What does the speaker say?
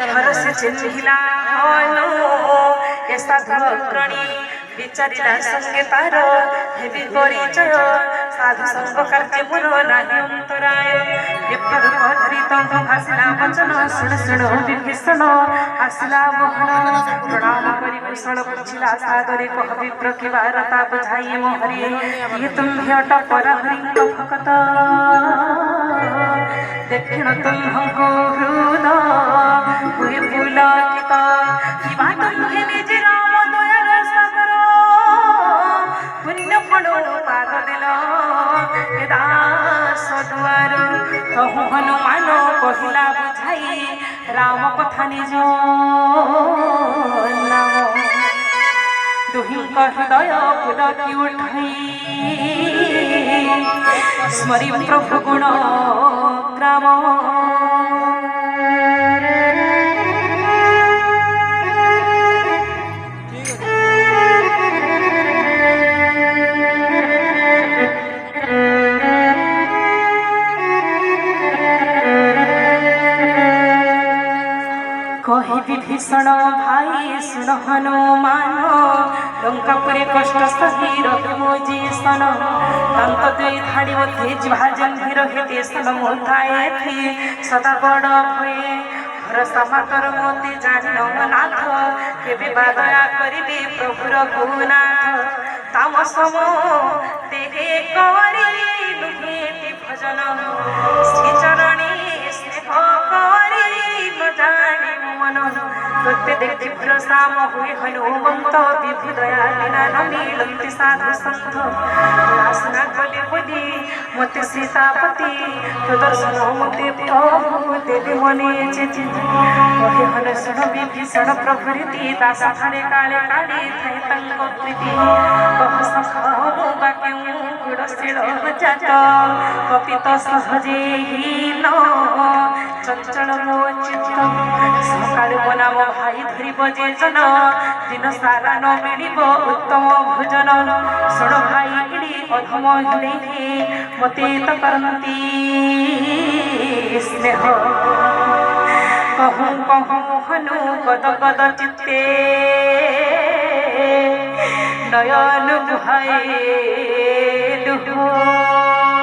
घर से चिन्हिला हनु ए साधु अग्रणी विचारिला संगे तार हेबी परिचय साधु संग कार्य मोर नाही अंतराय विप्र धरी तंग भाषिला वचन शुण शुण विभीषण आसिला मोहन प्रणाम करी कुशल बुझिला सागरे कह विप्र की वारता बुझाई मोहरी ये तुम हट परहरि भक्त दक्षिण तुम्हको हृद हुए पुलकित कि बात तुहे निज राम दयार सागर पुण्य फल पाद दिल हे दास दुआर कहु हनुमान कहिला बुझाई राम कथा निज नाम दुहिंक हृदय पुलकी उठाई स्मरी प्रभु गुण ग्राम कहि विभीषण भाई सुन हनुमान लंकापुरी कष्ट सही रघु जी सन दंत देई धाड़ी मध्य जिहा जंभीर हेते सन मुथाए थी सदा बड़ भये भरोसा मातर मोते जानि नाथ केबे बादया करिबे प्रभुर गुनाथ ताम सम देहे करी लुहेति भजन श्री चरणी स्नेह करी न जानि मन सत्य देखि भरोसा हुए हनुमंत विभु दया बिना न मिलंति साधु संत आसना गले बोली मते सीतापति तो दर्शन मते प्रभु देवी मने चेति कहे हन सुन विभीषण प्रभु रीति दास थाने काले काले थे तंग प्रीति कह सखा बाक्यं गुणशील जात कपित सहजे हीन चंचल मो चित्त सकाळ बनाम भाई धरी बजे जन दिन सारा न मिलिब उत्तम भोजन सुण भाई इड़ी अधम हिड़े मते तो करती स्नेह कहूँ कहूँ हनु गद गद चित्ते नयन बुहाए लुह